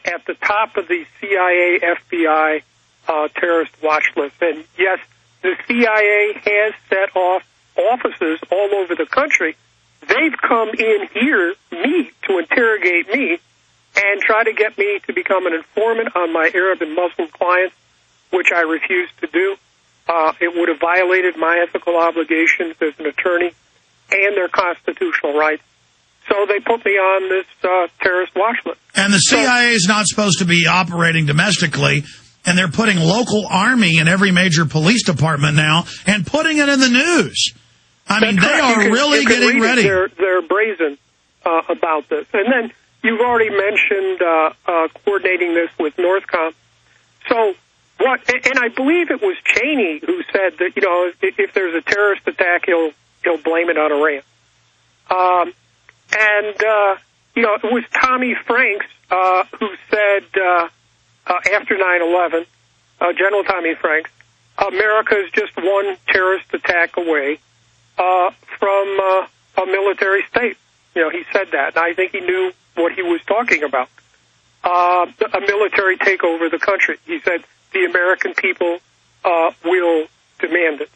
at the top of the CIA, FBI terrorist watch list. And yes, the CIA has set off offices all over the country. They've come in here, to interrogate me and try to get me to become an informant on my Arab and Muslim clients, which I refused to do. It would have violated my ethical obligations as an attorney and their constitutional rights. So they put me on this terrorist watch list. And the CIA is not supposed to be operating domestically, and they're putting local army in every major police department now and putting it in the news. I mean, they are really getting ready. They're brazen about this. And then you've already mentioned coordinating this with Northcom. So what? And I believe it was Cheney who said that, you know, if there's a terrorist attack, he'll blame it on Iran. You know, it was Tommy Franks who said after 9/11, General Tommy Franks, America is just one terrorist attack away from a military state. You know, he said that, and I think he knew what he was talking about. A military takeover of the country. He said the American people will demand it.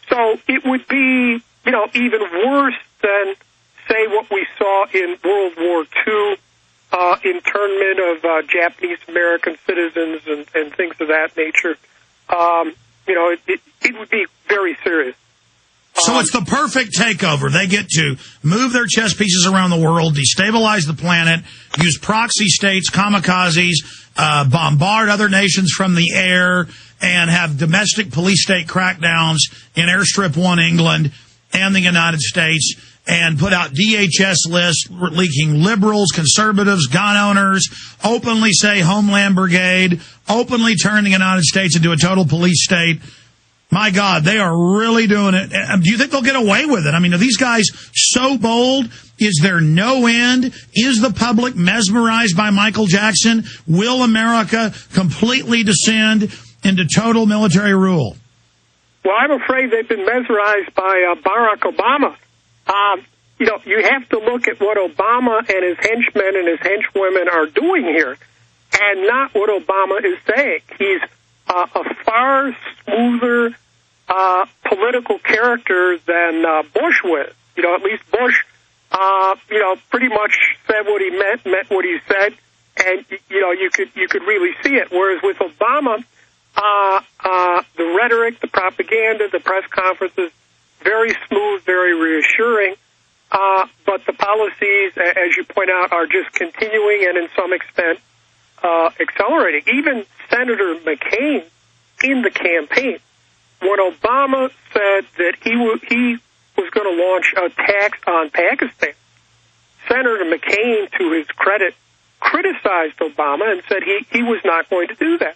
So it would be, you know, even worse than, say, what we saw in World War II, internment of Japanese-American citizens and things of that nature. You know, it would be very serious. So it's the perfect takeover. They get to move their chess pieces around the world, destabilize the planet, use proxy states, kamikazes, bombard other nations from the air, and have domestic police state crackdowns in Airstrip 1 England and the United States, and put out DHS lists leaking liberals, conservatives, gun owners, openly say Homeland Brigade, openly turn the United States into a total police state. My God, they are really doing it. Do you think they'll get away with it? I mean, are these guys so bold? Is there no end? Is the public mesmerized by Michael Jackson? Will America completely descend into total military rule? Well, I'm afraid they've been mesmerized by Barack Obama. You know, you have to look at what Obama and his henchmen and his henchwomen are doing here, and not what Obama is saying. He's a far smoother political character than Bush was. You know, at least Bush, you know, pretty much said what he meant what he said, and you know, you could really see it. Whereas with Obama, the rhetoric, the propaganda, the press conferences, very smooth, very reassuring. But the policies, as you point out, are just continuing and in some extent accelerating. Even Senator McCain in the campaign, when Obama said that he was going to launch a tax on Pakistan, Senator McCain, to his credit, criticized Obama and said he was not going to do that.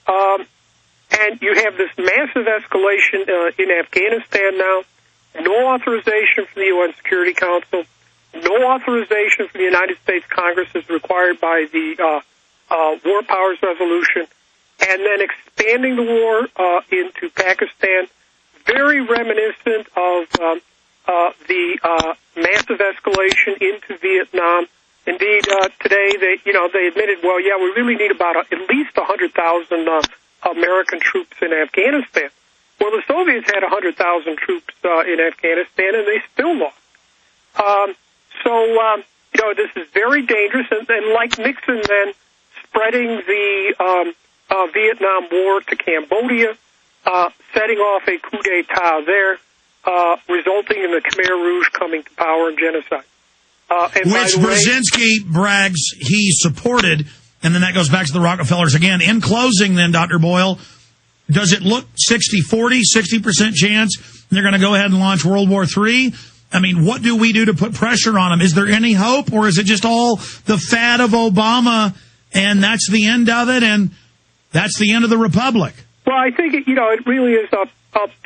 And you have this massive escalation in Afghanistan now. No authorization from the UN Security Council. No authorization from the United States Congress as required by the War Powers Resolution. And then expanding the war into Pakistan, very reminiscent of the massive escalation into Vietnam. Indeed, today they admitted, well, yeah, we really need about at least 100,000 American troops in Afghanistan. Well, the Soviets had 100,000 troops in Afghanistan, and they still lost. You know, this is very dangerous. And like Nixon then spreading the Vietnam War to Cambodia, setting off a coup d'etat there, resulting in the Khmer Rouge coming to power and genocide. Which Brzezinski brags he supported, and then that goes back to the Rockefellers again. In closing then, Dr. Boyle, does it look 60-40, 60% chance they're going to go ahead and launch World War III? I mean, what do we do to put pressure on them? Is there any hope, or is it just all the fad of Obama, and that's the end of it, and that's the end of the republic? Well, I think, it really is up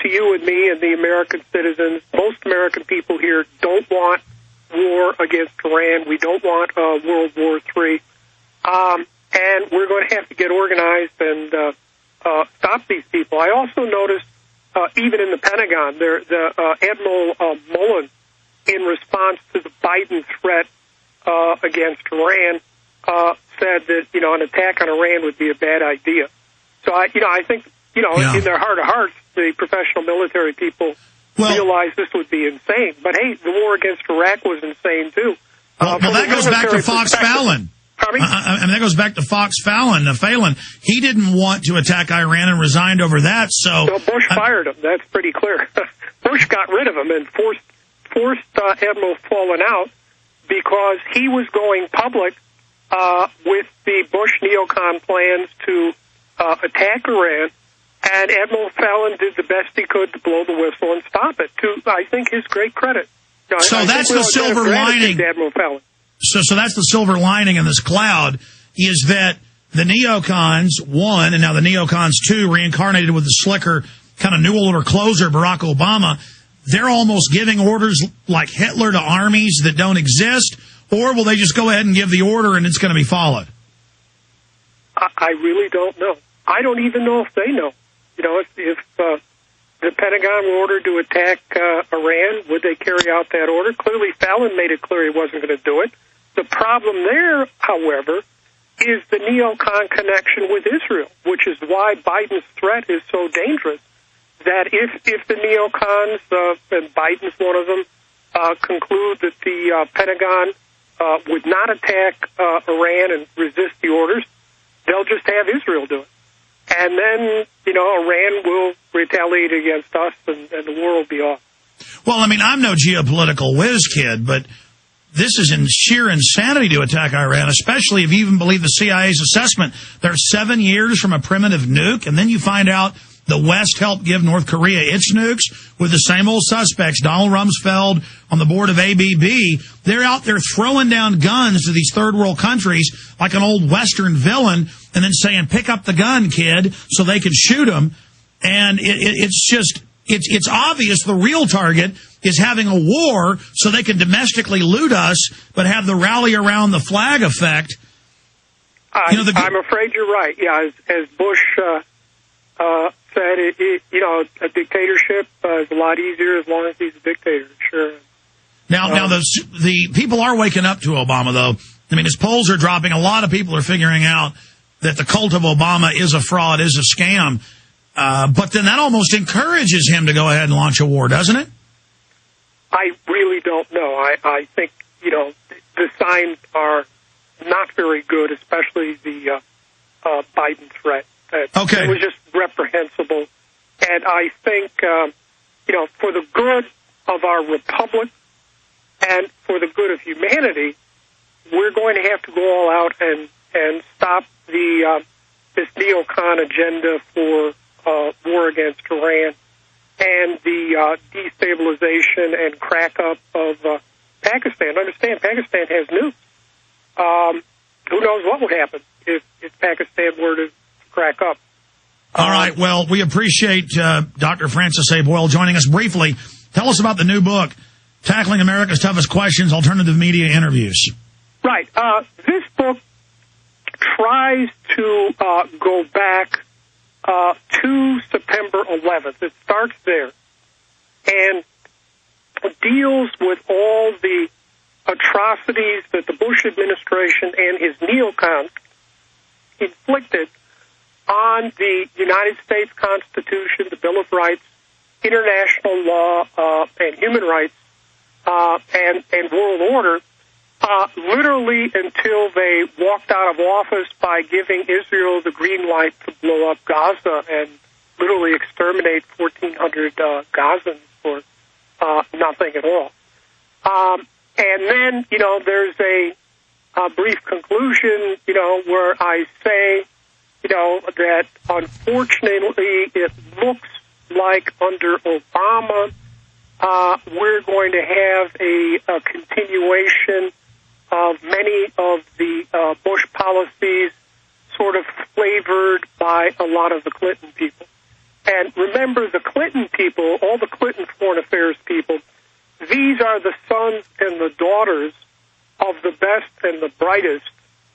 to you and me and the American citizens. Most American people here don't want war against Iran. We don't want World War III. And we're going to have to get organized and stop these people. I also noticed, even in the Pentagon, Admiral Mullen, in response to the Biden threat against Iran, said that, an attack on Iran would be a bad idea. So, I think, in their heart of hearts, the professional military people realized this would be insane. But, hey, the war against Iraq was insane, too. Well, that goes back to Fox Fallon. That goes back to Fox Fallon. Phelan, he didn't want to attack Iran and resigned over that. So Bush fired him. That's pretty clear. Bush got rid of him and forced Admiral Fallon out because he was going public with the Bush neocon plans to attack Iran, and Admiral Fallon did the best he could to blow the whistle and stop it, to, I think, his great credit. So that's the silver lining. Admiral Fallon. So that's the silver lining in this cloud, is that the neocons, one, and now the neocons, two, reincarnated with the slicker, kind of New Order closer, Barack Obama, they're almost giving orders like Hitler to armies that don't exist, or will they just go ahead and give the order and it's going to be followed? I really don't know. I don't even know if they know. If the Pentagon were ordered to attack Iran, would they carry out that order? Clearly, Fallon made it clear he wasn't going to do it. The problem there, however, is the neocon connection with Israel, which is why Biden's threat is so dangerous. That if the neocons, and Biden's one of them, conclude that the Pentagon would not attack Iran and resist the orders, they'll just have Israel do it. And then, Iran will retaliate against us, and the war will be off. Well, I'm no geopolitical whiz kid, but this is in sheer insanity to attack Iran, especially if you even believe the CIA's assessment. They're 7 years from a primitive nuke, and then you find out the West helped give North Korea its nukes with the same old suspects. Donald Rumsfeld on the board of ABB. They're out there throwing down guns to these third world countries like an old Western villain and then saying, pick up the gun, kid, so they can shoot them. And it's obvious the real target is having a war so they can domestically loot us, but have the rally around the flag effect. I'm afraid you're right. Yeah, as Bush said, a dictatorship is a lot easier as long as he's a dictator. Sure. Now the people are waking up to Obama, though. As polls are dropping, a lot of people are figuring out that the cult of Obama is a fraud, is a scam. But then that almost encourages him to go ahead and launch a war, doesn't it? I really don't know. I think, the signs are not very good, especially the Biden threat. Okay. It was just reprehensible. And I think, for the good of our republic and for the good of humanity, we're going to have to go all out and stop this neocon agenda for war against Iran and the destabilization and crack up of Pakistan. Understand, Pakistan has nukes. Who knows what would happen if Pakistan were to crack up. All right. Well, we appreciate Dr. Francis A. Boyle joining us briefly. Tell us about the new book, Tackling America's Toughest Questions, Alternative Media Interviews. Right. This book tries to go back to September 11th. It starts there and deals with all the atrocities that the Bush administration and his neocons inflicted on the United States Constitution, the Bill of Rights, international law, and human rights, and world order, literally until they walked out of office by giving Israel the green light to blow up Gaza and literally exterminate 1,400 Gazans for nothing at all. And then, there's a brief conclusion, where I say, that unfortunately it looks like under Obama, we're going to have a continuation of many of the Bush policies sort of flavored by a lot of the Clinton people. And remember, the Clinton people, all the Clinton foreign affairs people, these are the sons and the daughters of the best and the brightest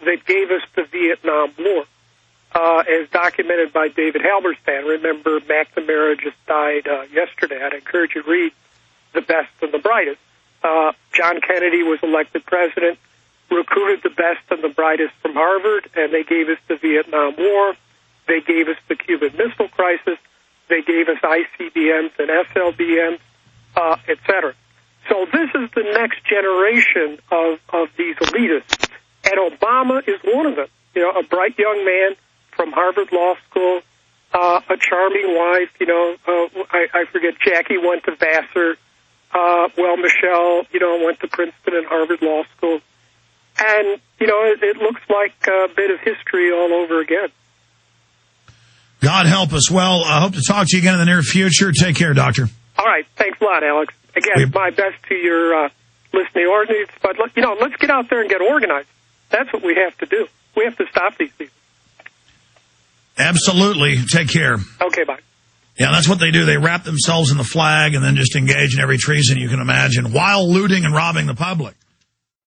that gave us the Vietnam War, as documented by David Halberstam. Remember, McNamara just died yesterday. I'd encourage you to read The Best and the Brightest. John Kennedy was elected president. recruited the best and the brightest from Harvard, and they gave us the Vietnam War. They gave us the Cuban Missile Crisis. They gave us ICBMs and SLBMs, et cetera. So this is the next generation of these elitists, and Obama is one of them. You know, a bright young man from Harvard Law School, a charming wife. You know, I forget, Jackie went to Vassar. Well, Michelle, you know, went to Princeton and Harvard Law School. And, you know, it looks like a bit of history all over again. God help us. Well, I hope to talk to you again in the near future. Take care, Doctor. All right. Thanks a lot, Alex. Again, my best to your listening audience. But, you know, let's get out there and get organized. That's what we have to do. We have to stop these people. Absolutely. Take care. Okay, bye. Yeah, that's what they do. They wrap themselves in the flag and then just engage in every treason you can imagine while looting and robbing the public.